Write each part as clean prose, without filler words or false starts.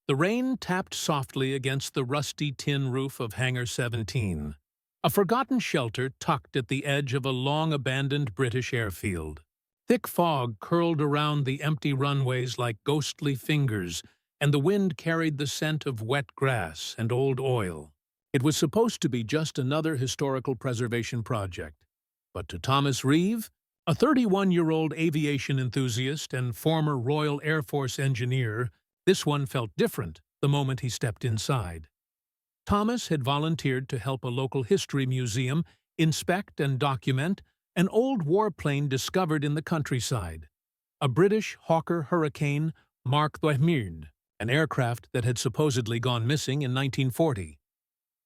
The rain tapped softly against the rusty tin roof of Hangar 17, a forgotten shelter tucked at the edge of a long-abandoned British airfield. Thick fog curled around the empty runways like ghostly fingers, and the wind carried the scent of wet grass and old oil. It was supposed to be just another historical preservation project. But to Thomas Reeve, a 31-year-old aviation enthusiast and former Royal Air Force engineer, this one felt different the moment he stepped inside. Thomas had volunteered to help a local history museum inspect and document an old warplane discovered in the countryside, a British Hawker Hurricane Mark WWII, an aircraft that had supposedly gone missing in 1940.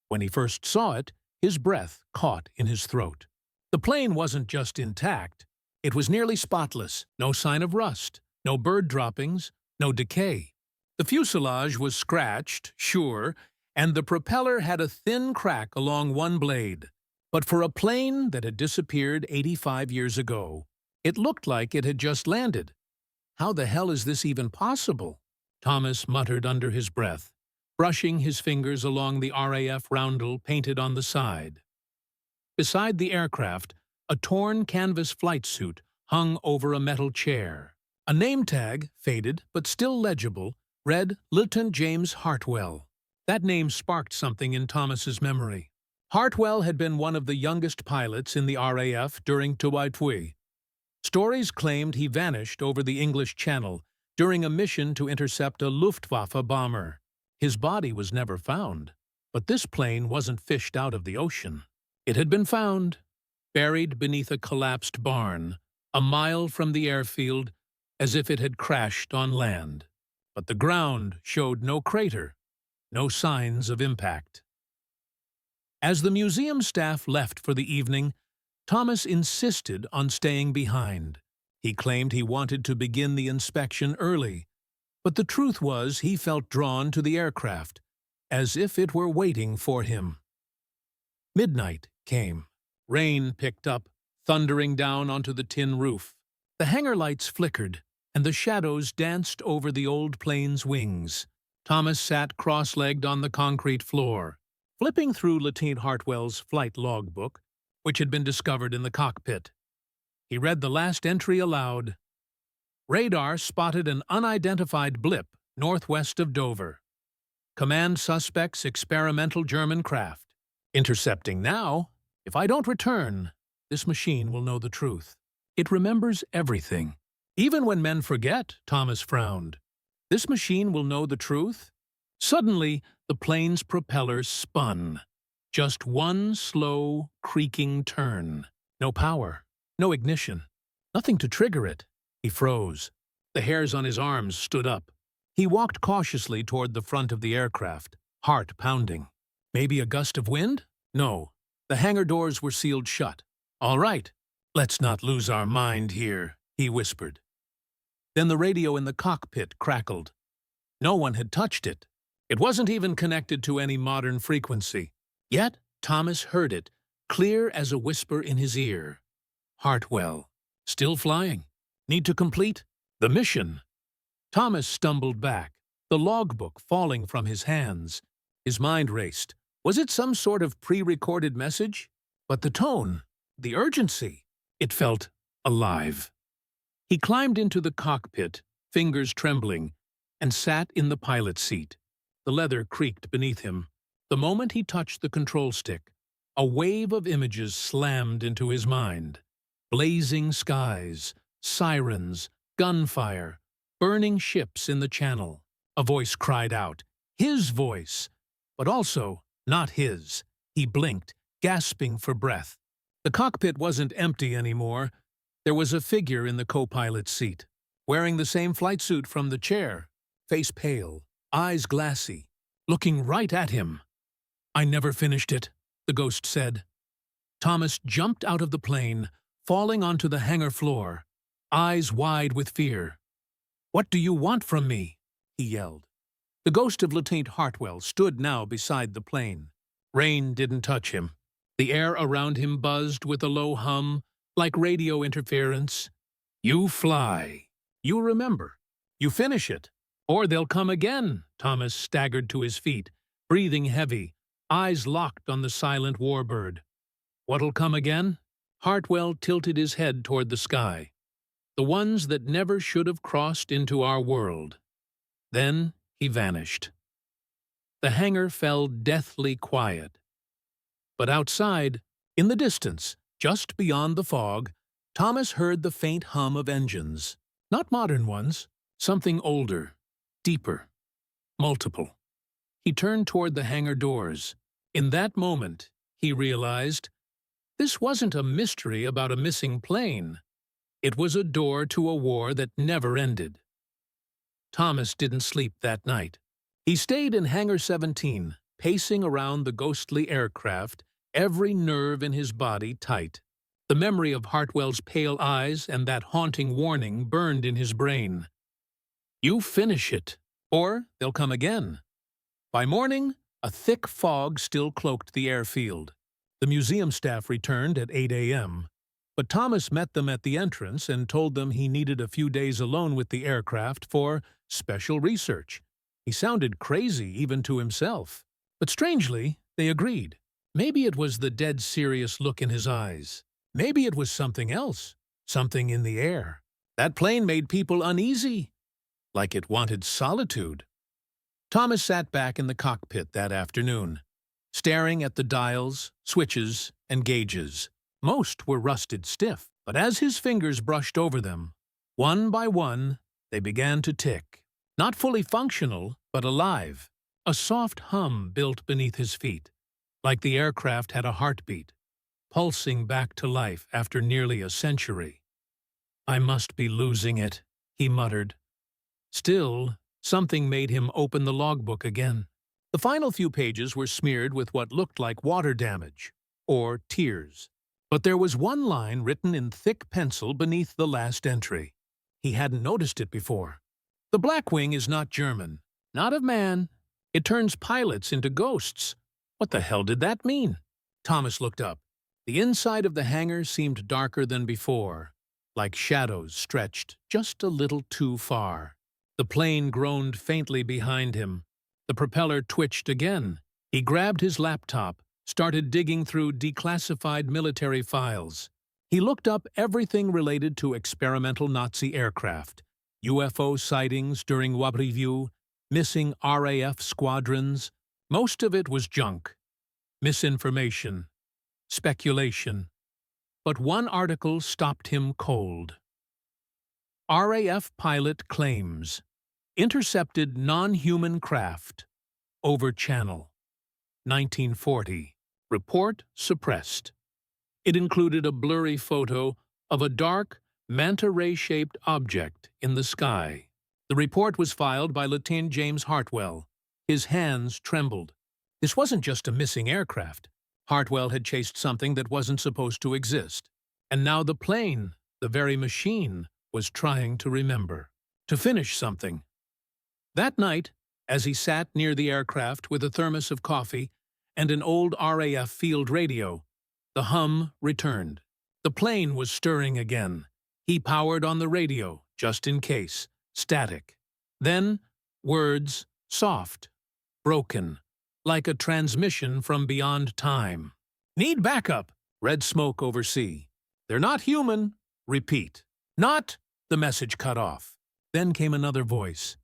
When he first saw it, his breath caught in his throat. The plane wasn't just intact. It was nearly spotless, no sign of rust, no bird droppings, no decay. The fuselage was scratched, sure, and the propeller had a thin crack along one blade. But for a plane that had disappeared 85 years ago, it looked like it had just landed. How the hell is this even possible? Thomas muttered under his breath, brushing his fingers along the RAF roundel painted on the side. Beside the aircraft, a torn canvas flight suit hung over a metal chair. A name tag, faded but still legible, read Lieutenant James Hartwell. That name sparked something in Thomas's memory. Hartwell had been one of the youngest pilots in the RAF during WWII. Stories claimed he vanished over the English Channel during a mission to intercept a Luftwaffe bomber. His body was never found, but this plane wasn't fished out of the ocean. It had been found, buried beneath a collapsed barn, a mile from the airfield, as if it had crashed on land. But the ground showed no crater, no signs of impact. As the museum staff left for the evening, Thomas insisted on staying behind. He claimed he wanted to begin the inspection early, but the truth was he felt drawn to the aircraft, as if it were waiting for him. Midnight came. Rain picked up, thundering down onto the tin roof. The hangar lights flickered, and the shadows danced over the old plane's wings. Thomas sat cross-legged on the concrete floor, flipping through Lieutenant Hartwell's flight logbook, which had been discovered in the cockpit. He read the last entry aloud. Radar spotted an unidentified blip northwest of Dover. Command suspects experimental German craft. Intercepting now. If I don't return, this machine will know the truth. It remembers everything. Even when men forget, Thomas frowned. This machine will know the truth? Suddenly, the plane's propeller spun. Just one slow, creaking turn. No power, no ignition, nothing to trigger it. He froze. The hairs on his arms stood up. He walked cautiously toward the front of the aircraft, heart pounding. Maybe a gust of wind? No. The hangar doors were sealed shut. All right, let's not lose our mind here, he whispered. Then the radio in the cockpit crackled. No one had touched it. It wasn't even connected to any modern frequency. Yet Thomas heard it, clear as a whisper in his ear. Hartwell. Still flying. Need to complete the mission. Thomas stumbled back, the logbook falling from his hands. His mind raced. Was it some sort of pre-recorded message? But the tone, the urgency, it felt alive. He climbed into the cockpit, fingers trembling, and sat in the pilot's seat. The leather creaked beneath him. The moment he touched the control stick, a wave of images slammed into his mind. Blazing skies, sirens, gunfire, burning ships in the channel. A voice cried out, his voice, but also not his. He blinked, gasping for breath. The cockpit wasn't empty anymore. There was a figure in the co-pilot's seat, wearing the same flight suit from the chair, face pale, eyes glassy, looking right at him. I never finished it, the ghost said. Thomas jumped out of the plane, falling onto the hangar floor, eyes wide with fear. What do you want from me? He yelled. The ghost of Lieutenant Hartwell stood now beside the plane. Rain didn't touch him. The air around him buzzed with a low hum, like radio interference. You fly. You remember. You finish it. Or they'll come again. Thomas staggered to his feet, breathing heavy, eyes locked on the silent Warbird. What'll come again? Hartwell tilted his head toward the sky. The ones that never should have crossed into our world. Then he vanished. The hangar fell deathly quiet. But outside, in the distance, just beyond the fog, Thomas heard the faint hum of engines. Not modern ones, something older, deeper, multiple. He turned toward the hangar doors. In that moment, he realized, this wasn't a mystery about a missing plane. It was a door to a war that never ended. Thomas didn't sleep that night. He stayed in Hangar 17, pacing around the ghostly aircraft, every nerve in his body tight. The memory of Hartwell's pale eyes and that haunting warning burned in his brain. You finish it, or they'll come again. By morning, a thick fog still cloaked the airfield. The museum staff returned at 8 a.m., but Thomas met them at the entrance and told them he needed a few days alone with the aircraft for special research. He sounded crazy even to himself, but strangely, they agreed. Maybe it was the dead serious look in his eyes. Maybe it was something else, something in the air. That plane made people uneasy, like it wanted solitude. Thomas sat back in the cockpit that afternoon, staring at the dials, switches, and gauges. Most were rusted stiff, but as his fingers brushed over them, one by one, they began to tick. Not fully functional, but alive. A soft hum built beneath his feet, like the aircraft had a heartbeat, pulsing back to life after nearly a century. I must be losing it, he muttered. Still, something made him open the logbook again. The final few pages were smeared with what looked like water damage, or tears. But there was one line written in thick pencil beneath the last entry. He hadn't noticed it before. The Blackwing is not German, not of man. It turns pilots into ghosts. What the hell did that mean? Thomas looked up. The inside of the hangar seemed darker than before, like shadows stretched just a little too far. The plane groaned faintly behind him. The propeller twitched again. He grabbed his laptop, started digging through declassified military files. He looked up everything related to experimental Nazi aircraft, UFO sightings during WWII, missing RAF squadrons. Most of it was junk, misinformation, speculation. But one article stopped him cold. RAF pilot claims intercepted non-human craft over channel. 1940. Report suppressed. It included a blurry photo of a dark, manta-ray-shaped object in the sky. The report was filed by Lieutenant James Hartwell. His hands trembled. This wasn't just a missing aircraft. Hartwell had chased something that wasn't supposed to exist. And now the plane, the very machine, was trying to remember, to finish something. That night, as he sat near the aircraft with a thermos of coffee and an old RAF field radio, the hum returned. The plane was stirring again. He powered on the radio, just in case. Static. Then, words, soft, broken, like a transmission from beyond time. Need backup. Red smoke over sea. They're not human. Repeat. Not. The message cut off. Then came another voice.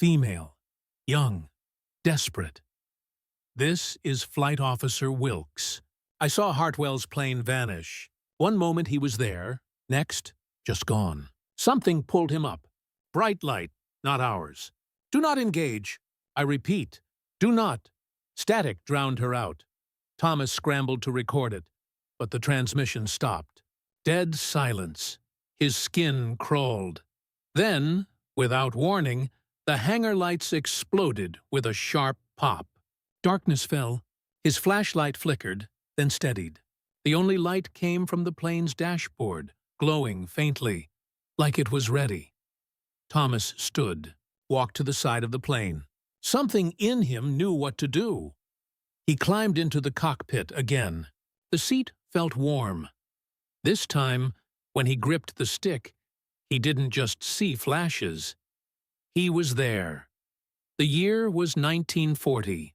Female. Young. Desperate. This is Flight Officer Wilkes. I saw Hartwell's plane vanish. One moment he was there, next, just gone. Something pulled him up. Bright light, not ours. Do not engage. I repeat, do not. Static drowned her out. Thomas scrambled to record it, but the transmission stopped. Dead silence. His skin crawled. Then, without warning, the hangar lights exploded with a sharp pop. Darkness fell. His flashlight flickered, then steadied. The only light came from the plane's dashboard, glowing faintly, like it was ready. Thomas stood, walked to the side of the plane. Something in him knew what to do. He climbed into the cockpit again. The seat felt warm. This time, when he gripped the stick, he didn't just see flashes. He was there. The year was 1940.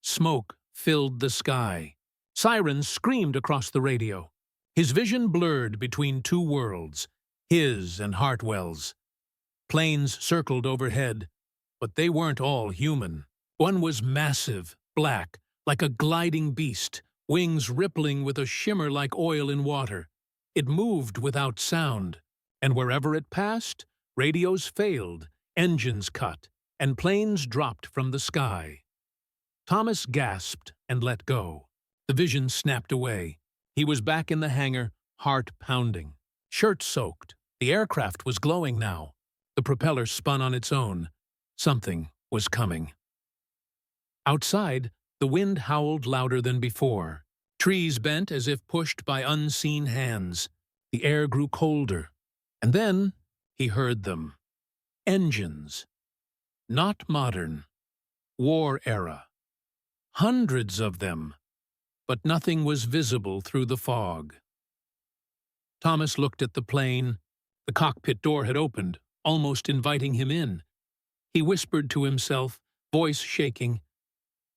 Smoke filled the sky. Sirens screamed across the radio. His vision blurred between two worlds, his and Hartwell's. Planes circled overhead, but they weren't all human. One was massive, black, like a gliding beast, wings rippling with a shimmer like oil in water. It moved without sound, and wherever it passed, radios failed, engines cut, and planes dropped from the sky. Thomas gasped and let go. The vision snapped away. He was back in the hangar, heart pounding. Shirt soaked. The aircraft was glowing now. The propeller spun on its own. Something was coming. Outside, the wind howled louder than before. Trees bent as if pushed by unseen hands. The air grew colder. And then he heard them. Engines. Not modern. War era. Hundreds of them. But nothing was visible through the fog. Thomas looked at the plane. The cockpit door had opened, almost inviting him in. He whispered to himself, voice shaking,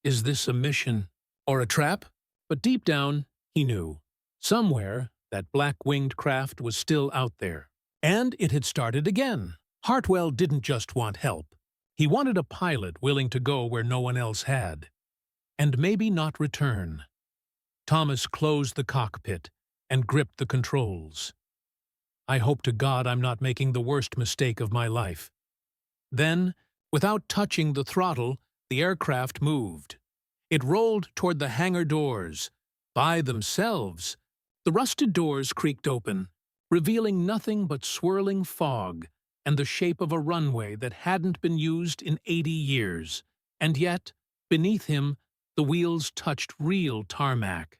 "Is this a mission or a trap?" But deep down, he knew. Somewhere, that black-winged craft was still out there. And it had started again. Hartwell didn't just want help. He wanted a pilot willing to go where no one else had. And maybe not return. Thomas closed the cockpit and gripped the controls. I hope to God I'm not making the worst mistake of my life. Then, without touching the throttle, the aircraft moved. It rolled toward the hangar doors. By themselves, the rusted doors creaked open, revealing nothing but swirling fog and the shape of a runway that hadn't been used in 80 years. And yet, beneath him, the wheels touched real tarmac.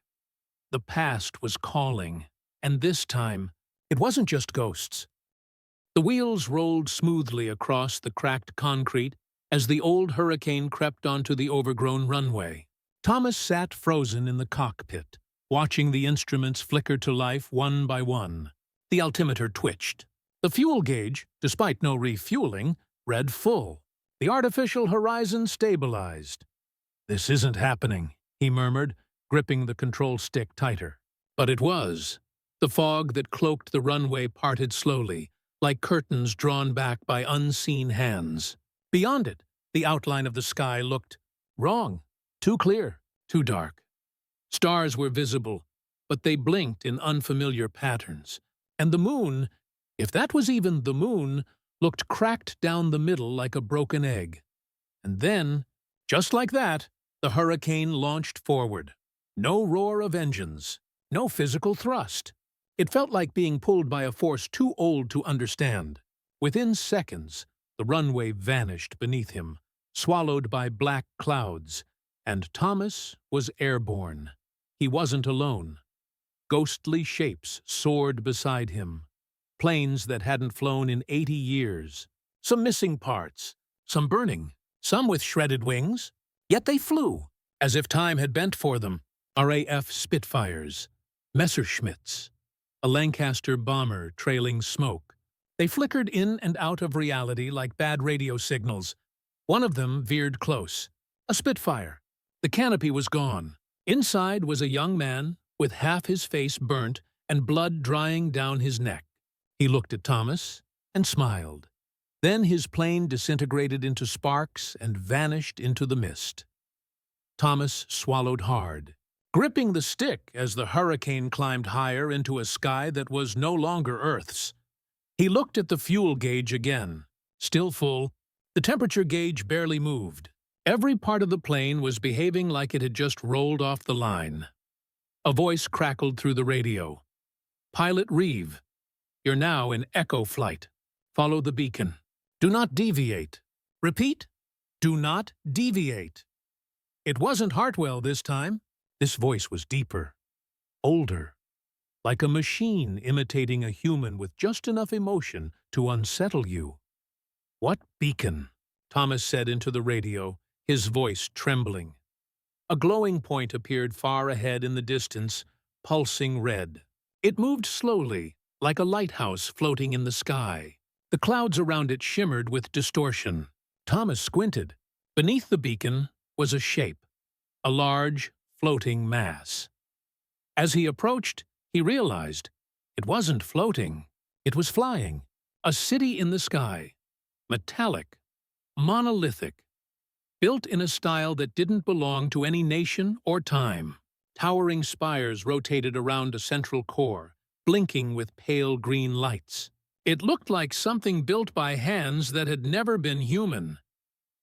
The past was calling, and this time, it wasn't just ghosts. The wheels rolled smoothly across the cracked concrete as the old Hurricane crept onto the overgrown runway. Thomas sat frozen in the cockpit, watching the instruments flicker to life one by one. The altimeter twitched. The fuel gauge, despite no refueling, read full. The artificial horizon stabilized. "This isn't happening," he murmured, gripping the control stick tighter. But it was. The fog that cloaked the runway parted slowly, like curtains drawn back by unseen hands. Beyond it, the outline of the sky looked wrong, too clear, too dark. Stars were visible, but they blinked in unfamiliar patterns. And the moon, if that was even the moon, looked cracked down the middle like a broken egg. And then, just like that, the Hurricane launched forward. No roar of engines, no physical thrust. It felt like being pulled by a force too old to understand. Within seconds, the runway vanished beneath him, swallowed by black clouds, and Thomas was airborne. He wasn't alone. Ghostly shapes soared beside him, planes that hadn't flown in 80 years, some missing parts, some burning, some with shredded wings. Yet they flew, as if time had bent for them. RAF Spitfires, Messerschmitts, a Lancaster bomber trailing smoke. They flickered in and out of reality like bad radio signals. One of them veered close. A Spitfire. The canopy was gone. Inside was a young man with half his face burnt and blood drying down his neck. He looked at Thomas and smiled. Then his plane disintegrated into sparks and vanished into the mist. Thomas swallowed hard, gripping the stick as the Hurricane climbed higher into a sky that was no longer Earth's. He looked at the fuel gauge again. Still full, the temperature gauge barely moved. Every part of the plane was behaving like it had just rolled off the line. A voice crackled through the radio. "Pilot Reeve, you're now in echo flight. Follow the beacon. Do not deviate. Repeat, do not deviate." It wasn't Hartwell this time. This voice was deeper, older, like a machine imitating a human with just enough emotion to unsettle you. "What beacon?" Thomas said into the radio, his voice trembling. A glowing point appeared far ahead in the distance, pulsing red. It moved slowly, like a lighthouse floating in the sky. The clouds around it shimmered with distortion. Thomas squinted. Beneath the beacon was a shape, a large, floating mass. As he approached, he realized it wasn't floating, it was flying. A city in the sky, metallic, monolithic, built in a style that didn't belong to any nation or time. Towering spires rotated around a central core, blinking with pale green lights. It looked like something built by hands that had never been human.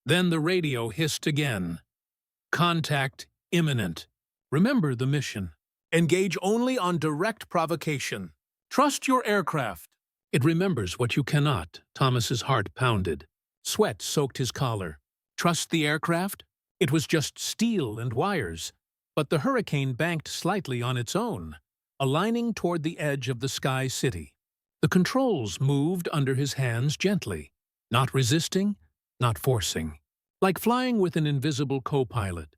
Then the radio hissed again. Contact imminent. Remember the mission. Engage only on direct provocation. Trust your aircraft. It remembers what you cannot. Thomas's heart pounded. Sweat soaked his collar. Trust the aircraft? It was just steel and wires. But the hurricane banked slightly on its own, aligning toward the edge of the sky city. The controls moved under his hands gently, not resisting, not forcing, like flying with an invisible co-pilot.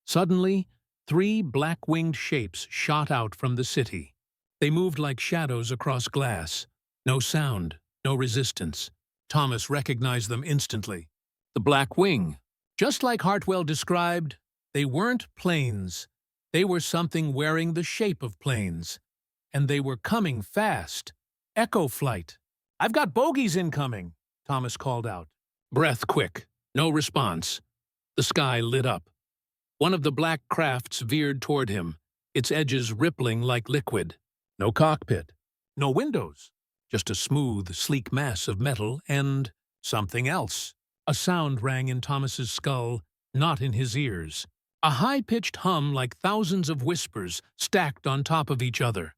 Suddenly, 3 black-winged shapes shot out from the city. They moved like shadows across glass. No sound, no resistance. Thomas recognized them instantly. The Black Wing. Just like Hartwell described, they weren't planes. They were something wearing the shape of planes. And they were coming fast. Echo flight. "I've got bogeys incoming," Thomas called out. Breath quick. No response. The sky lit up. One of the black crafts veered toward him, its edges rippling like liquid. No cockpit. No windows. Just a smooth, sleek mass of metal and something else. A sound rang in Thomas's skull, not in his ears. A high-pitched hum like thousands of whispers stacked on top of each other.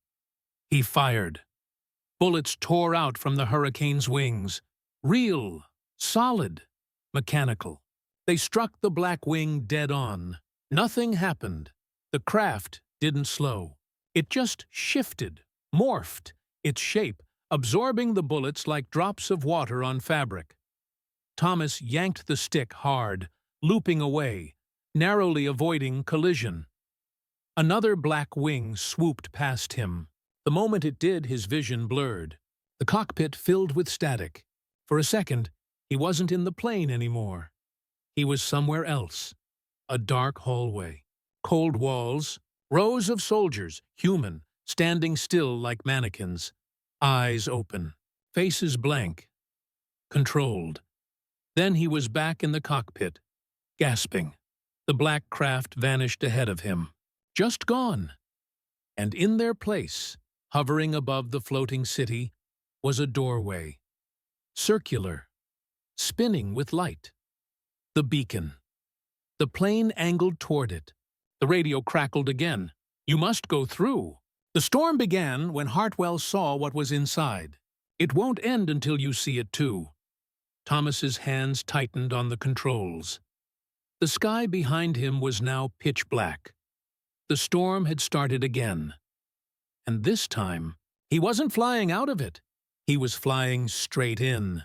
He fired. Bullets tore out from the hurricane's wings. Real, solid, mechanical. They struck the Black Wing dead on. Nothing happened. The craft didn't slow. It just shifted, morphed, its shape, absorbing the bullets like drops of water on fabric. Thomas yanked the stick hard, looping away, narrowly avoiding collision. Another Black Wing swooped past him. The moment it did, his vision blurred. The cockpit filled with static. For a second, he wasn't in the plane anymore. He was somewhere else. A dark hallway. Cold walls. Rows of soldiers, human, standing still like mannequins. Eyes open. Faces blank. Controlled. Then he was back in the cockpit, gasping. The black craft vanished ahead of him. Just gone. And in their place, hovering above the floating city, was a doorway. Circular. Spinning with light. The beacon. The plane angled toward it. The radio crackled again. "You must go through." The storm began when Hartwell saw what was inside. "It won't end until you see it too." Thomas's hands tightened on the controls. The sky behind him was now pitch black. The storm had started again. And this time, he wasn't flying out of it. He was flying straight in.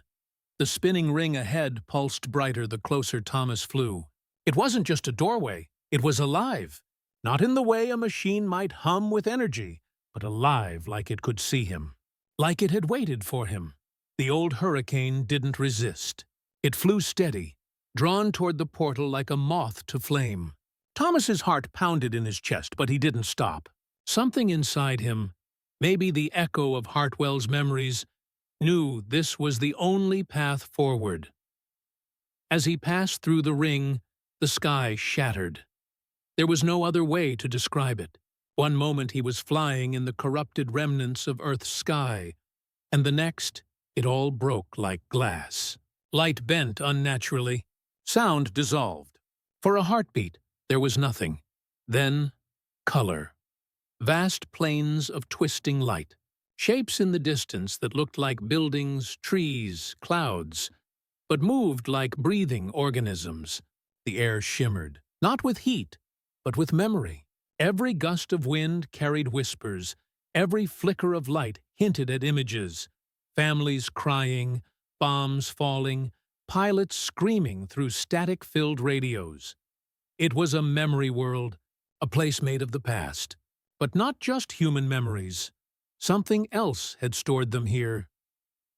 The spinning ring ahead pulsed brighter the closer Thomas flew. It wasn't just a doorway. It was alive. Not in the way a machine might hum with energy, but alive like it could see him. Like it had waited for him. The old hurricane didn't resist. It flew steady, drawn toward the portal like a moth to flame. Thomas's heart pounded in his chest, but he didn't stop. Something inside him, maybe the echo of Hartwell's memories, knew this was the only path forward. As he passed through the ring, the sky shattered. There was no other way to describe it. One moment he was flying in the corrupted remnants of Earth's sky, and the next, it all broke like glass. Light bent unnaturally. Sound dissolved. For a heartbeat, there was nothing. Then, color. Vast plains of twisting light. Shapes in the distance that looked like buildings, trees, clouds, but moved like breathing organisms. The air shimmered, not with heat, but with memory. Every gust of wind carried whispers. Every flicker of light hinted at images. Families crying, bombs falling, pilots screaming through static-filled radios. It was a memory world, a place made of the past. But not just human memories. Something else had stored them here.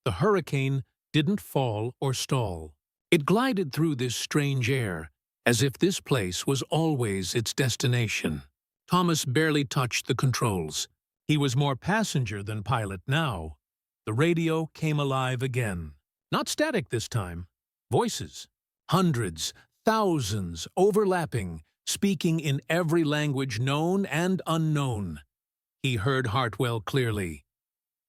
The hurricane didn't fall or stall. It glided through this strange air, as if this place was always its destination. Thomas barely touched the controls. He was more passenger than pilot now. The radio came alive again. Not static this time. Voices. Hundreds, thousands, overlapping, speaking in every language known and unknown. He heard Hartwell clearly.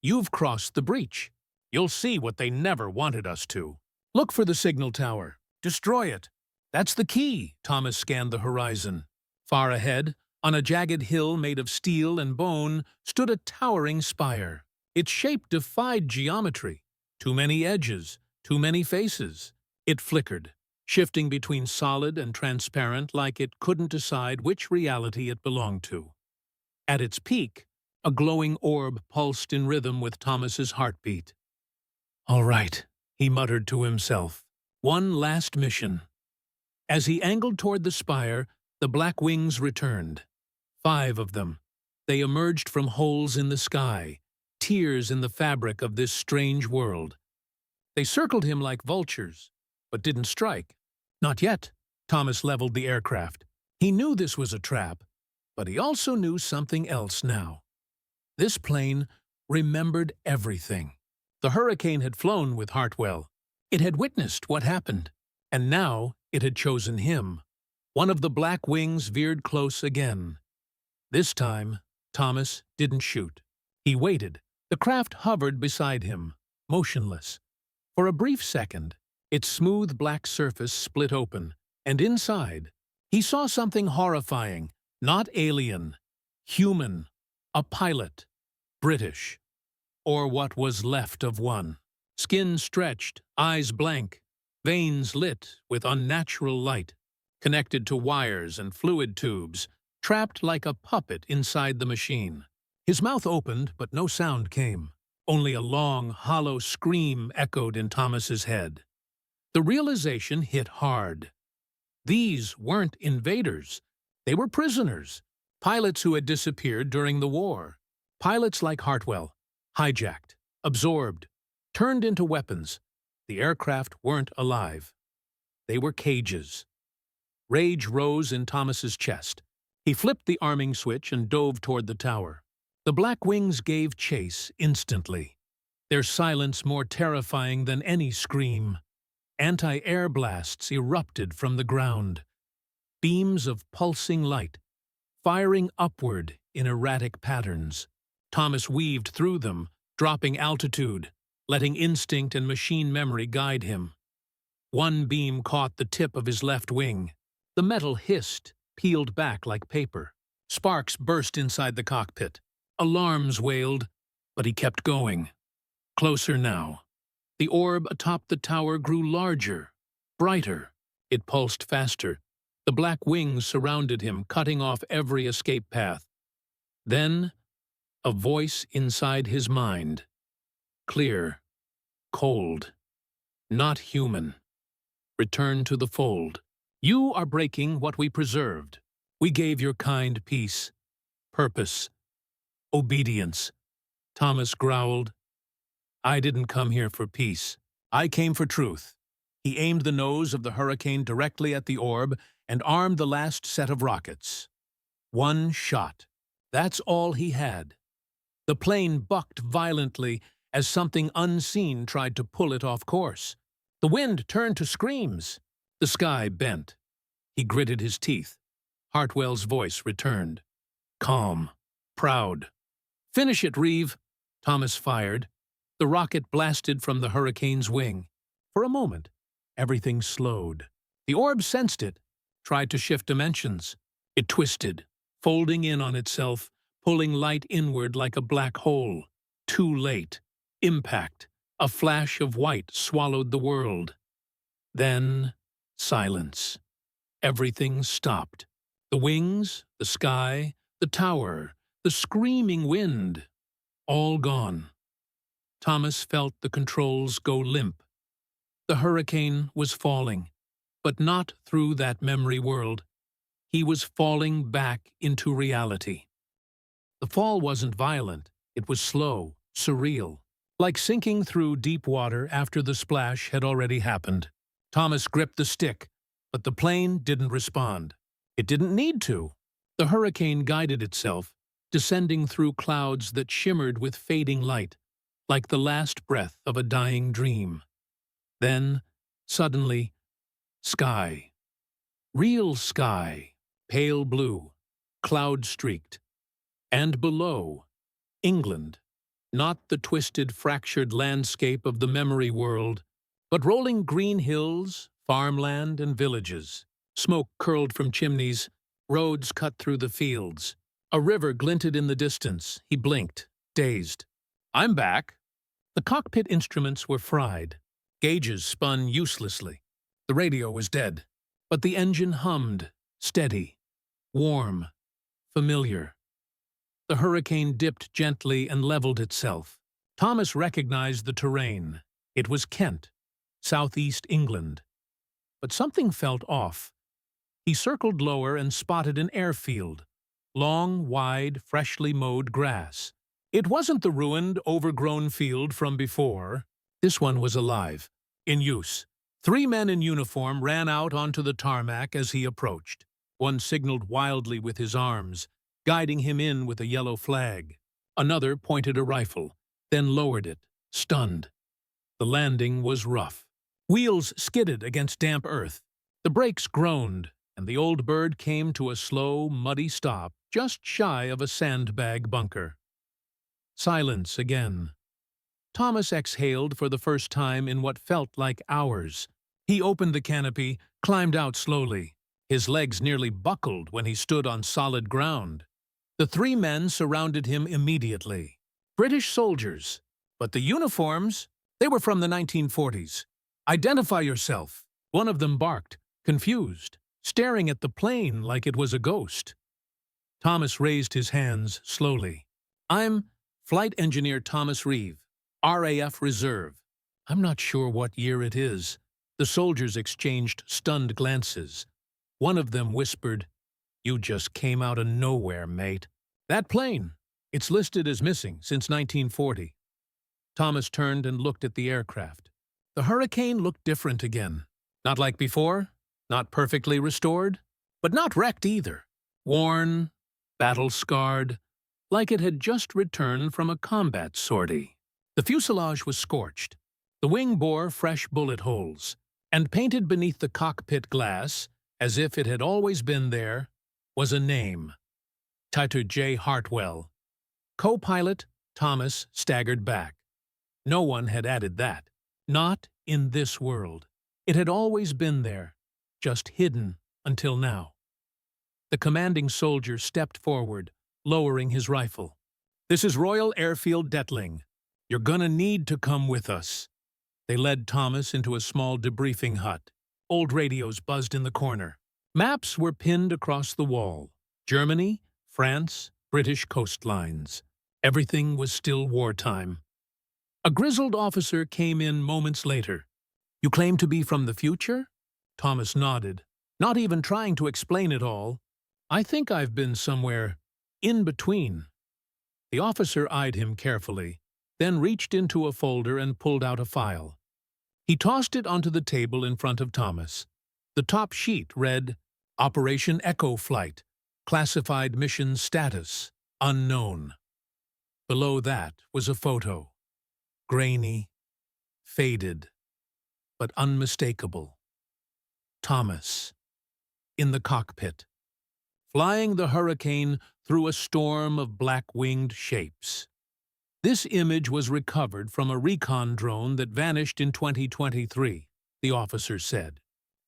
"You've crossed the breach. You'll see what they never wanted us to. Look for the signal tower. Destroy it. That's the key." Thomas scanned the horizon. Far ahead, on a jagged hill made of steel and bone, stood a towering spire. Its shape defied geometry. Too many edges, too many faces. It flickered, shifting between solid and transparent like it couldn't decide which reality it belonged to. At its peak, a glowing orb pulsed in rhythm with Thomas's heartbeat. "All right," he muttered to himself. "One last mission." As he angled toward the spire, the black wings returned. 5 of them. They emerged from holes in the sky, tears in the fabric of this strange world. They circled him like vultures, but didn't strike. Not yet. Thomas leveled the aircraft. He knew this was a trap, but he also knew something else now. This plane remembered everything. The hurricane had flown with Hartwell. It had witnessed what happened, and now it had chosen him. One of the black wings veered close again. This time, Thomas didn't shoot. He waited. The craft hovered beside him, motionless. For a brief second, its smooth black surface split open, and inside, he saw something horrifying, not alien, human, a pilot, British, or what was left of one. Skin stretched, eyes blank, veins lit with unnatural light, connected to wires and fluid tubes, trapped like a puppet inside the machine. His mouth opened, but no sound came. Only a long, hollow scream echoed in Thomas's head. The realization hit hard. These weren't invaders. They were prisoners, pilots who had disappeared during the war. Pilots like Hartwell, hijacked, absorbed, turned into weapons. The aircraft weren't alive. They were cages. Rage rose in Thomas's chest. He flipped the arming switch and dove toward the tower. The black wings gave chase instantly, their silence more terrifying than any scream. Anti-air blasts erupted from the ground, beams of pulsing light, firing upward in erratic patterns. Thomas weaved through them, dropping altitude, letting instinct and machine memory guide him. One beam caught the tip of his left wing. The metal hissed, peeled back like paper. Sparks burst inside the cockpit. Alarms wailed, but he kept going. Closer now. The orb atop the tower grew larger, brighter. It pulsed faster. The black wings surrounded him, cutting off every escape path. Then, a voice inside his mind. Clear, cold, not human. Return to the fold. You are breaking what we preserved. We gave your kind peace, purpose, obedience. Thomas growled. I didn't come here for peace. I came for truth. He aimed the nose of the hurricane directly at the orb and armed the last set of rockets. One shot. That's all he had. The plane bucked violently as something unseen tried to pull it off course. The wind turned to screams. The sky bent. He gritted his teeth. Hartwell's voice returned. Calm. Proud. Finish it, Reeve. Thomas fired. The rocket blasted from the hurricane's wing. For a moment, everything slowed. The orb sensed it, tried to shift dimensions. It twisted, folding in on itself, pulling light inward like a black hole. Too late. Impact. A flash of white swallowed the world. Then, silence. Everything stopped. The wings, the sky, the tower, the screaming wind, all gone. Thomas felt the controls go limp. The hurricane was falling, but not through that memory world. He was falling back into reality. The fall wasn't violent. It was slow, surreal, like sinking through deep water after the splash had already happened. Thomas gripped the stick, but the plane didn't respond. It didn't need to. The hurricane guided itself, descending through clouds that shimmered with fading light, like the last breath of a dying dream. Then, suddenly, sky. Real sky, pale blue, cloud-streaked. And below, England. Not the twisted, fractured landscape of the memory world, but rolling green hills, farmland, and villages. Smoke curled from chimneys, roads cut through the fields. A river glinted in the distance. He blinked, dazed. "I'm back." The cockpit instruments were fried. Gauges spun uselessly. The radio was dead. But the engine hummed, steady, warm, familiar. The hurricane dipped gently and leveled itself. Thomas recognized the terrain. It was Kent, southeast England. But something felt off. He circled lower and spotted an airfield. Long, wide, freshly mowed grass. It wasn't the ruined, overgrown field from before. This one was alive, in use. 3 men in uniform ran out onto the tarmac as he approached. One signaled wildly with his arms, guiding him in with a yellow flag. Another pointed a rifle, then lowered it, stunned. The landing was rough. Wheels skidded against damp earth. The brakes groaned, and the old bird came to a slow, muddy stop just shy of a sandbag bunker. Silence again. Thomas exhaled for the first time in what felt like hours. He opened the canopy, climbed out slowly. His legs nearly buckled when he stood on solid ground. The 3 men surrounded him immediately. British soldiers. But the uniforms, they were from the 1940s. "Identify yourself," one of them barked, confused, staring at the plane like it was a ghost. Thomas raised his hands slowly. "I'm Flight Engineer Thomas Reeve, RAF Reserve." "I'm not sure what year it is." The soldiers exchanged stunned glances. One of them whispered, "You just came out of nowhere, mate." "That plane, it's listed as missing since 1940. Thomas turned and looked at the aircraft. The Hurricane looked different again. Not like before, not perfectly restored, but not wrecked either. Worn, battle-scarred, like it had just returned from a combat sortie. The fuselage was scorched. The wing bore fresh bullet holes, and painted beneath the cockpit glass, as if it had always been there, was a name. Titor J. Hartwell. Co-pilot Thomas staggered back. No one had added that. Not in this world. It had always been there, just hidden until now. The commanding soldier stepped forward, lowering his rifle. "This is Royal Airfield Detling. You're gonna need to come with us." They led Thomas into a small debriefing hut. Old radios buzzed in the corner. Maps were pinned across the wall. Germany, France, British coastlines. Everything was still wartime. A grizzled officer came in moments later. "You claim to be from the future?" Thomas nodded, not even trying to explain it all. "I think I've been somewhere in between." The officer eyed him carefully, then reached into a folder and pulled out a file. He tossed it onto the table in front of Thomas. The top sheet read, "Operation Echo Flight. Classified mission status. Unknown." Below that was a photo. Grainy, faded, but unmistakable. Thomas, in the cockpit, flying the Hurricane through a storm of black-winged shapes. This image was recovered from a recon drone that vanished in 2023, the officer said.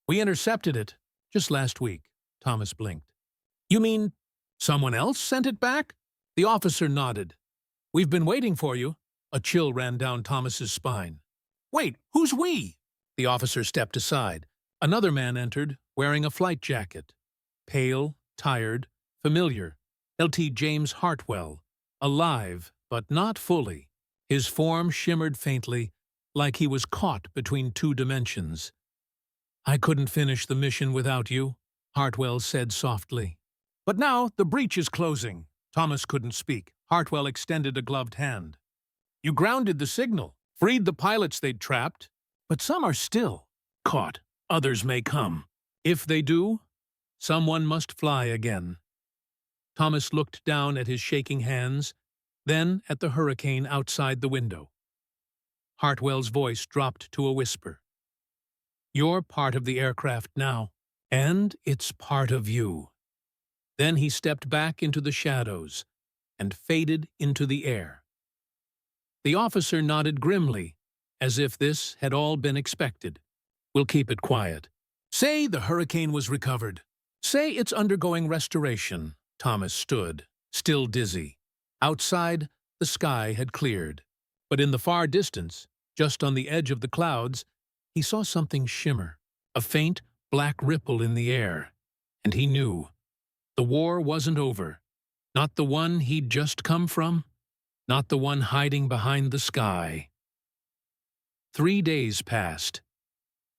"We intercepted it just last week," Thomas blinked. "You mean someone else sent it back?" The officer nodded. "We've been waiting for you." A chill ran down Thomas's spine. "Wait, who's we?" The officer stepped aside. Another man entered, wearing a flight jacket. Pale, tired, familiar. Lt. James Hartwell, alive, but not fully. His form shimmered faintly, like he was caught between 2 dimensions. "I couldn't finish the mission without you," Hartwell said softly. "But now the breach is closing." Thomas couldn't speak. Hartwell extended a gloved hand. You grounded the signal, freed the pilots they'd trapped, but some are still caught. Others may come. If they do, someone must fly again. Thomas looked down at his shaking hands, then at the hurricane outside the window. Hartwell's voice dropped to a whisper. You're part of the aircraft now, and it's part of you. Then he stepped back into the shadows and faded into the air. The officer nodded grimly, as if this had all been expected. We'll keep it quiet. Say the hurricane was recovered. Say it's undergoing restoration. Thomas stood, still dizzy. Outside, the sky had cleared. But in the far distance, just on the edge of the clouds, he saw something shimmer, a faint black ripple in the air. And he knew. The war wasn't over. Not the one he'd just come from. Not the one hiding behind the sky. 3 days passed.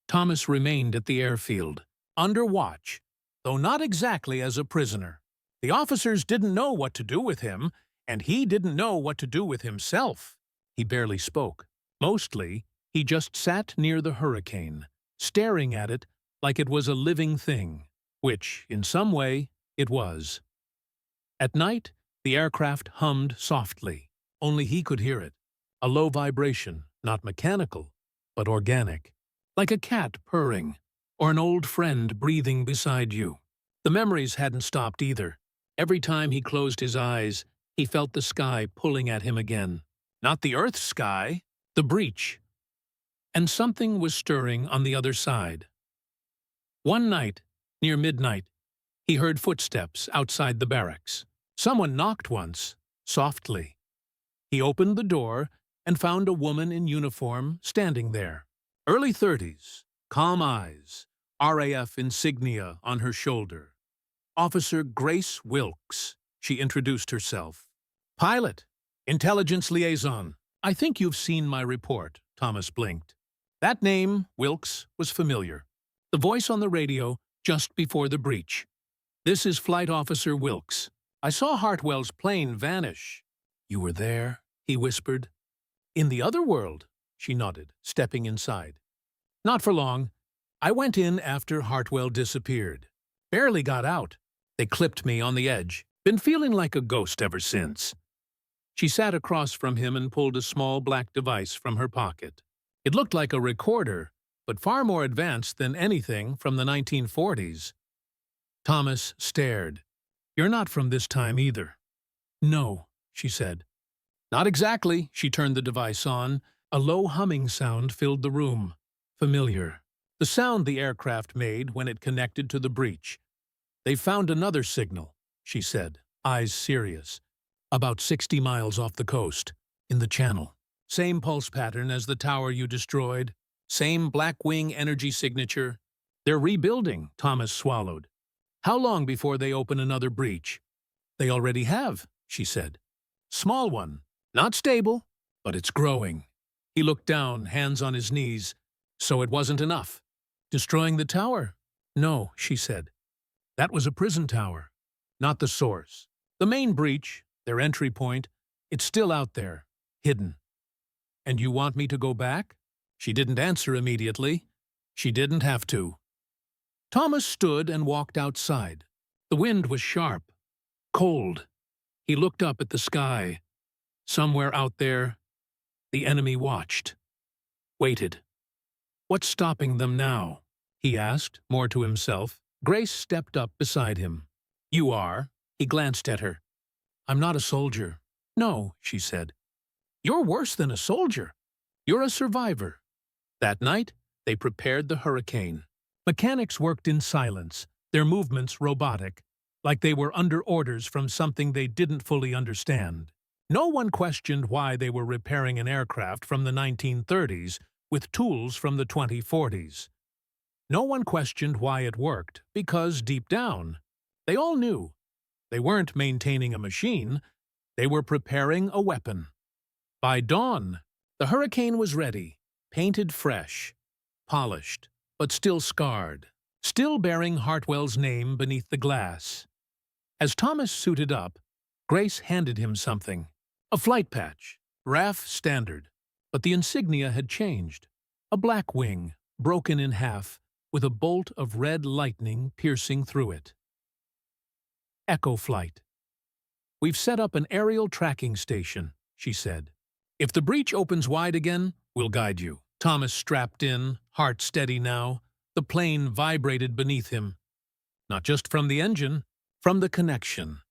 Thomas remained at the airfield, under watch, though not exactly as a prisoner. The officers didn't know what to do with him, and he didn't know what to do with himself. He barely spoke. Mostly, he just sat near the hurricane, staring at it like it was a living thing, which, in some way, it was. At night, the aircraft hummed softly. Only he could hear it. A low vibration, not mechanical, but organic. Like a cat purring, or an old friend breathing beside you. The memories hadn't stopped either. Every time he closed his eyes, he felt the sky pulling at him again. Not the Earth's sky, the breach. And something was stirring on the other side. One night, near midnight, he heard footsteps outside the barracks. Someone knocked once, softly. He opened the door and found a woman in uniform standing there. Early 30s, calm eyes, RAF insignia on her shoulder. Officer Grace Wilkes, she introduced herself. Pilot, intelligence liaison. I think you've seen my report, Thomas blinked. That name, Wilkes, was familiar. The voice on the radio just before the breach. This is Flight Officer Wilkes. I saw Hartwell's plane vanish. You were there, he whispered. In the other world, she nodded, stepping inside. Not for long. I went in after Hartwell disappeared. Barely got out. They clipped me on the edge. Been feeling like a ghost ever since. She sat across from him and pulled a small black device from her pocket. It looked like a recorder, but far more advanced than anything from the 1940s. Thomas stared. You're not from this time either. No, she said. Not exactly. She turned the device on. A low humming sound filled the room. Familiar. The sound the aircraft made when it connected to the breach. They found another signal, she said, eyes serious. About 60 miles off the coast, in the channel. Same pulse pattern as the tower you destroyed. Same Blackwing energy signature. They're rebuilding, Thomas swallowed. How long before they open another breach? They already have, she said. Small one. Not stable, but it's growing. He looked down, hands on his knees. So it wasn't enough. Destroying the tower? No, she said. That was a prison tower, not the source. The main breach, their entry point, it's still out there, hidden. And you want me to go back? She didn't answer immediately. She didn't have to. Thomas stood and walked outside. The wind was sharp, cold. He looked up at the sky. Somewhere out there, the enemy watched. Waited. What's stopping them now? He asked, more to himself. Grace stepped up beside him. You are? He glanced at her. I'm not a soldier. No, she said. You're worse than a soldier. You're a survivor. That night, they prepared the hurricane. Mechanics worked in silence, their movements robotic, like they were under orders from something they didn't fully understand. No one questioned why they were repairing an aircraft from the 1930s with tools from the 2040s. No one questioned why it worked, because deep down, they all knew. They weren't maintaining a machine, they were preparing a weapon. By dawn, the hurricane was ready, painted fresh, polished, but still scarred, still bearing Hartwell's name beneath the glass. As Thomas suited up, Grace handed him something, a flight patch, RAF standard, but the insignia had changed. A black wing, broken in half, with a bolt of red lightning piercing through it. Echo flight. "We've set up an aerial tracking station," she said. "If the breach opens wide again, we'll guide you." Thomas strapped in, heart steady now. The plane vibrated beneath him. Not just from the engine, from the connection.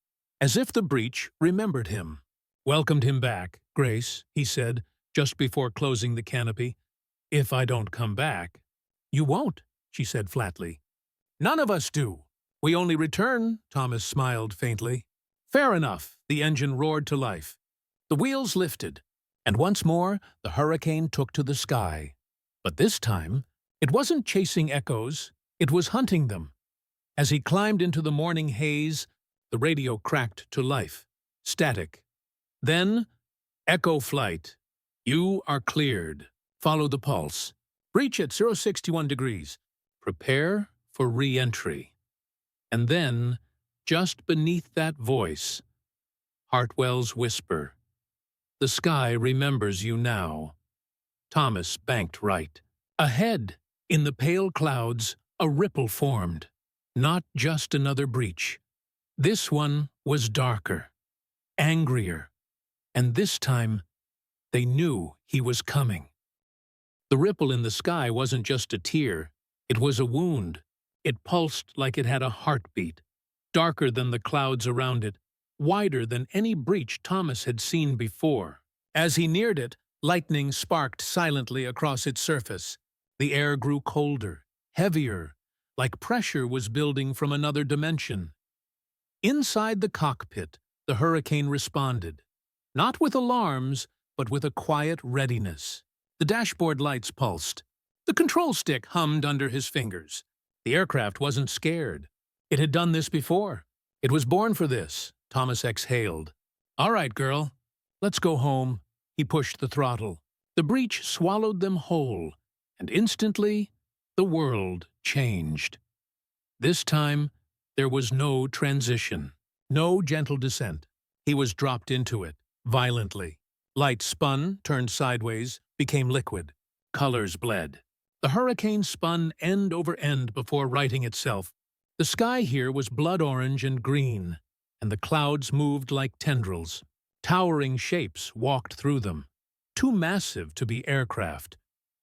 As if the breach remembered him. "Welcomed him back, Grace," he said, just before closing the canopy. "If I don't come back." "You won't," she said flatly. "None of us do. We only return," Thomas smiled faintly. "Fair enough," the engine roared to life. The wheels lifted, and once more the hurricane took to the sky. But this time, it wasn't chasing echoes, it was hunting them. As he climbed into the morning haze, the radio cracked to life. Static. Then, "Echo flight. You are cleared. Follow the pulse. Breach at 061 degrees. Prepare for re-entry." And then, just beneath that voice, Hartwell's whisper. "The sky remembers you now." Thomas banked right. Ahead, in the pale clouds, a ripple formed. Not just another breach. This one was darker, angrier, and this time they knew he was coming. The ripple in the sky wasn't just a tear, it was a wound. It pulsed like it had a heartbeat, darker than the clouds around it, wider than any breach Thomas had seen before. As he neared it, lightning sparked silently across its surface. The air grew colder, heavier, like pressure was building from another dimension. Inside the cockpit, the hurricane responded, not with alarms, but with a quiet readiness. The dashboard lights pulsed. The control stick hummed under his fingers. The aircraft wasn't scared. It had done this before. It was born for this, Thomas exhaled. "All right, girl, let's go home." He pushed the throttle. The breach swallowed them whole, and instantly, the world changed. This time, there was no transition, no gentle descent. He was dropped into it, violently. Light spun, turned sideways, became liquid. Colors bled. The hurricane spun end over end before righting itself. The sky here was blood orange and green, and the clouds moved like tendrils. Towering shapes walked through them, too massive to be aircraft,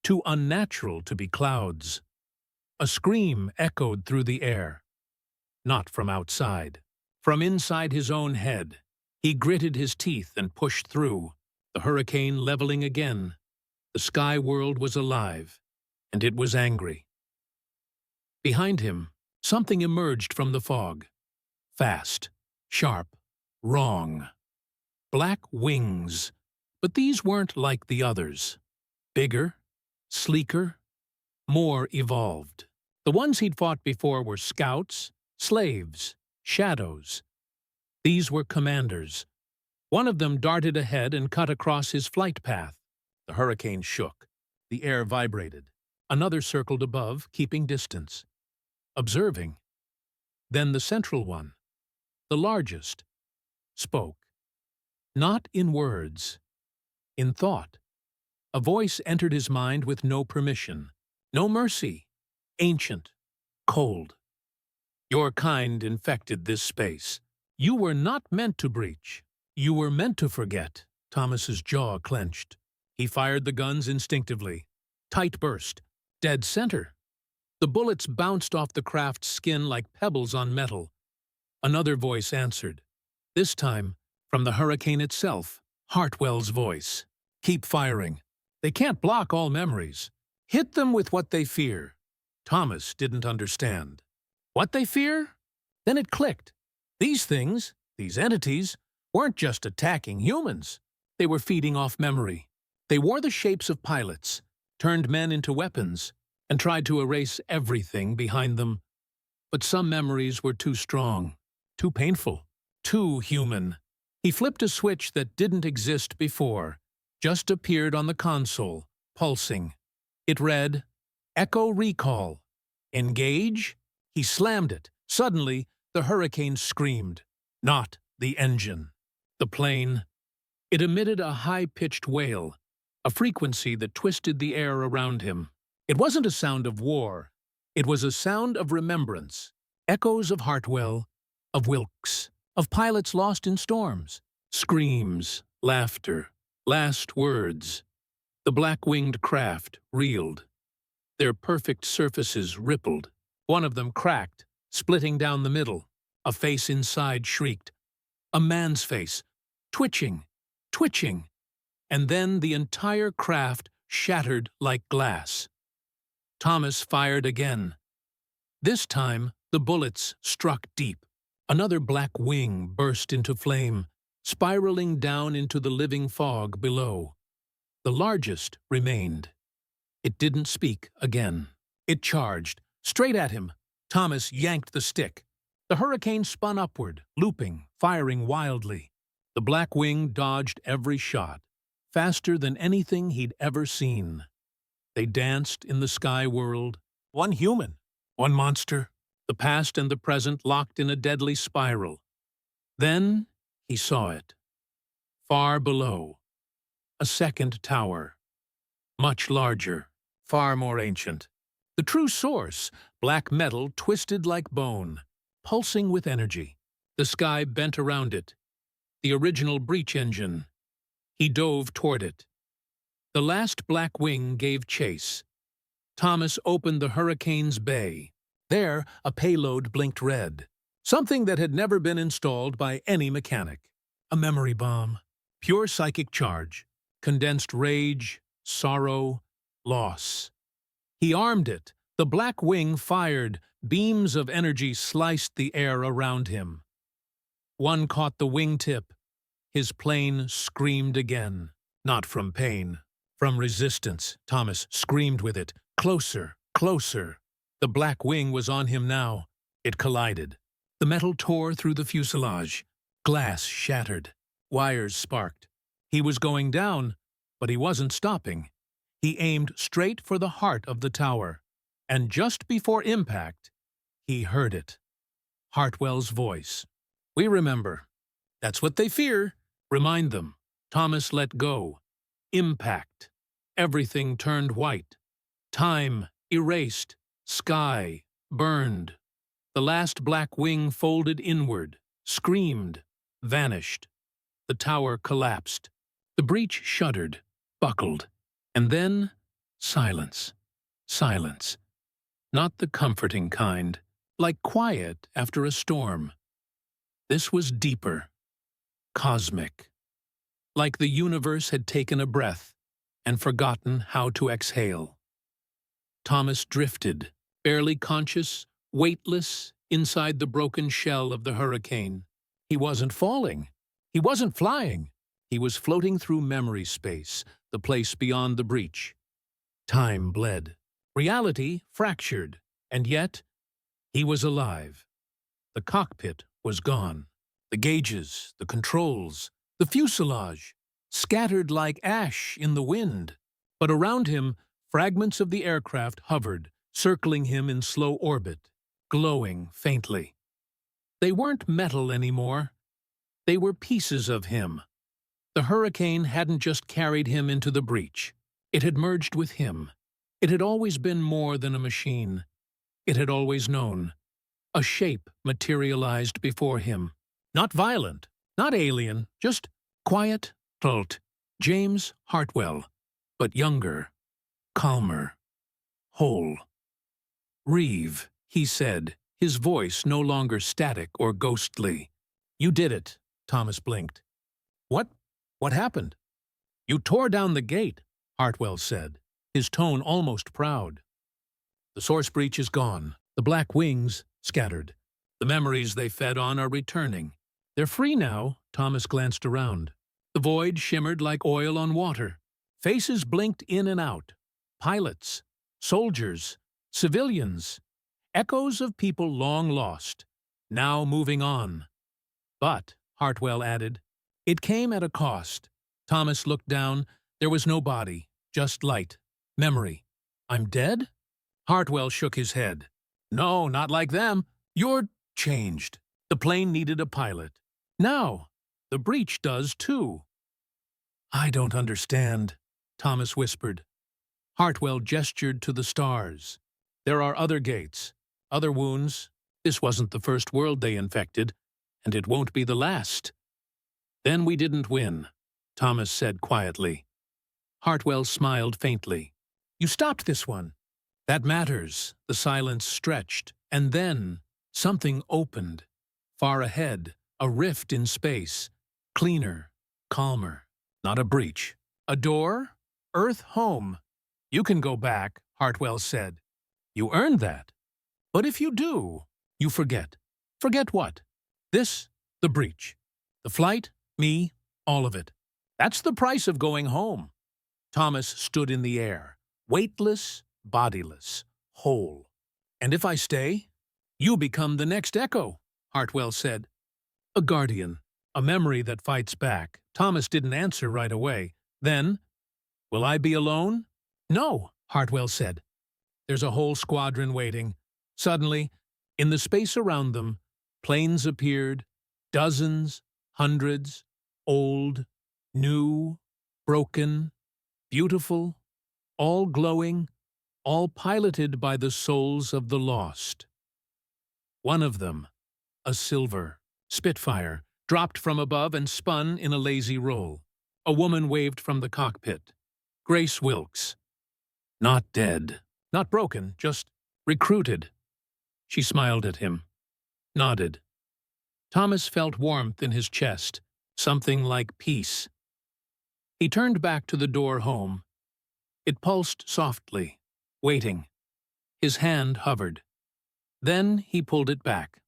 too unnatural to be clouds. A scream echoed through the air. Not from outside. From inside his own head. He gritted his teeth and pushed through, the hurricane leveling again. The sky world was alive, and it was angry. Behind him, something emerged from the fog. Fast, sharp, wrong. Black wings, but these weren't like the others. Bigger, sleeker, more evolved. The ones he'd fought before were scouts, slaves, shadows. These were commanders. One of them darted ahead and cut across his flight path. The hurricane shook. The air vibrated. Another circled above, keeping distance. Observing. Then the central one, the largest, spoke. Not in words, in thought. A voice entered his mind with no permission, no mercy, ancient, cold. "Your kind infected this space. You were not meant to breach. You were meant to forget." Thomas's jaw clenched. He fired the guns instinctively. Tight burst. Dead center. The bullets bounced off the craft's skin like pebbles on metal. Another voice answered. This time, from the hurricane itself, Hartwell's voice. "Keep firing. They can't block all memories. Hit them with what they fear." Thomas didn't understand. What they fear? Then it clicked. These things, these entities, weren't just attacking humans. They were feeding off memory. They wore the shapes of pilots, turned men into weapons, and tried to erase everything behind them. But some memories were too strong, too painful, too human. He flipped a switch that didn't exist before, just appeared on the console, pulsing. It read, "Echo Recall. Engage?" He slammed it. Suddenly, the hurricane screamed. Not the engine. The plane, It emitted a high-pitched wail, a frequency that twisted the air around him. It wasn't a sound of war. It was a sound of remembrance. Echoes of Hartwell, of Wilkes, of pilots lost in storms. Screams, laughter, last words. The black-winged craft reeled. Their perfect surfaces rippled. One of them cracked, splitting down the middle. A face inside shrieked. A man's face, twitching, twitching. And then the entire craft shattered like glass. Thomas fired again. This time, the bullets struck deep. Another black wing burst into flame, spiraling down into the living fog below. The largest remained. It didn't speak again. It charged, straight at him. Thomas yanked the stick. The hurricane spun upward, looping, firing wildly. The black wing dodged every shot, faster than anything he'd ever seen. They danced in the sky world, one human, one monster, the past and the present locked in a deadly spiral. Then he saw it. Far below, a second tower, much larger, far more ancient. The true source, black metal twisted like bone, pulsing with energy. The sky bent around it. The original breach engine. He dove toward it. The last black wing gave chase. Thomas opened the hurricane's bay. There, a payload blinked red. Something that had never been installed by any mechanic. A memory bomb. Pure psychic charge. Condensed rage, sorrow, loss. He armed it. The black wing fired. Beams of energy sliced the air around him. One caught the wingtip. His plane screamed again. Not from pain. From resistance. Thomas screamed with it. Closer, closer. The black wing was on him now. It collided. The metal tore through the fuselage. Glass shattered. Wires sparked. He was going down, but he wasn't stopping. He aimed straight for the heart of the tower. And just before impact, he heard it. Hartwell's voice. "We remember. That's what they fear. Remind them." Thomas let go. Impact. Everything turned white. Time erased. Sky burned. The last black wing folded inward, screamed, vanished. The tower collapsed. The breach shuddered, buckled. And then, silence. Silence. Not the comforting kind, like quiet after a storm. This was deeper, cosmic. Like the universe had taken a breath and forgotten how to exhale. Thomas drifted, barely conscious, weightless, inside the broken shell of the hurricane. He wasn't falling. He wasn't flying. He was floating through memory space, the place beyond the breach. Time bled. Reality fractured. And yet, he was alive. The cockpit was gone. The gauges, the controls, the fuselage, scattered like ash in the wind. But around him, fragments of the aircraft hovered, circling him in slow orbit, glowing faintly. They weren't metal anymore. They were pieces of him. The hurricane hadn't just carried him into the breach. It had merged with him. It had always been more than a machine. It had always known. A shape materialized before him. Not violent, not alien, just quiet, adult. James Hartwell, but younger, calmer, whole. "Reeve," he said, his voice no longer static or ghostly. "You did it," Thomas blinked. What happened?" "You tore down the gate," Hartwell said, his tone almost proud. "The source breach is gone. The black wings scattered. The memories they fed on are returning. They're free now." Thomas glanced around. The void shimmered like oil on water. Faces blinked in and out. Pilots, soldiers, civilians, echoes of people long lost, now moving on. "But," Hartwell added, "it came at a cost." Thomas looked down. There was no body, just light, memory. "I'm dead?" Hartwell shook his head. "No, not like them. You're changed. The plane needed a pilot. Now, the breach does too." I don't understand, Thomas whispered. Hartwell gestured to the stars. There are other gates, other wounds. This wasn't the first world they infected, and it won't be the last. Then we didn't win, Thomas said quietly. Hartwell smiled faintly. You stopped this one. That matters. The silence stretched, and then something opened. Far ahead, a rift in space. Cleaner, calmer. Not a breach. A door? Earth home. You can go back, Hartwell said. You earned that. But if you do, you forget. Forget what? This, the breach. The flight, me, all of it. That's the price of going home. Thomas stood in the air, weightless, bodiless, whole. And if I stay, you become the next Echo, Hartwell said. A guardian, a memory that fights back. Thomas didn't answer right away. Then, will I be alone? No, Hartwell said. There's a whole squadron waiting. Suddenly, in the space around them, planes appeared, dozens, hundreds, old, new, broken, beautiful, all glowing, all piloted by the souls of the lost. One of them, a silver Spitfire, dropped from above and spun in a lazy roll. A woman waved from the cockpit. Grace Wilkes. Not dead, not broken, just recruited. She smiled at him, nodded. Thomas felt warmth in his chest, something like peace. He turned back to the door home. It pulsed softly, waiting. His hand hovered. Then he pulled it back.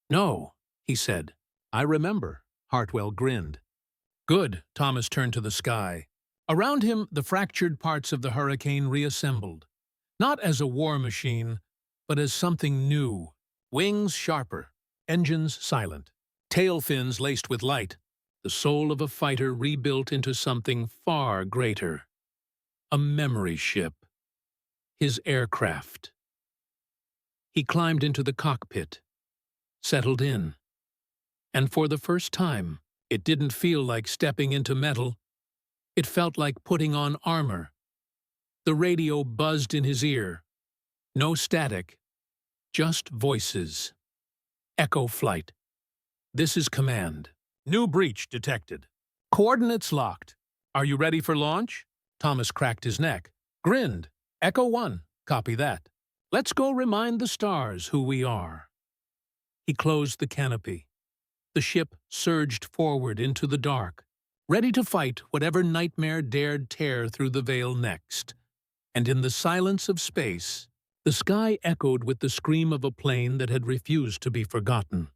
No, he said. I remember. Hartwell grinned. Good, Thomas turned to the sky. Around him, the fractured parts of the hurricane reassembled. Not as a war machine, but as something new. Wings sharper, engines silent, tail fins laced with light. The soul of a fighter rebuilt into something far greater. A memory ship. His aircraft. He climbed into the cockpit, settled in. And for the first time, it didn't feel like stepping into metal. It felt like putting on armor. The radio buzzed in his ear. No static, just voices. Echo flight. This is command. New breach detected. Coordinates locked. Are you ready for launch? Thomas cracked his neck, grinned. Echo 1, copy that. Let's go remind the stars who we are. He closed the canopy. The ship surged forward into the dark, ready to fight whatever nightmare dared tear through the veil next. And in the silence of space, the sky echoed with the scream of a plane that had refused to be forgotten.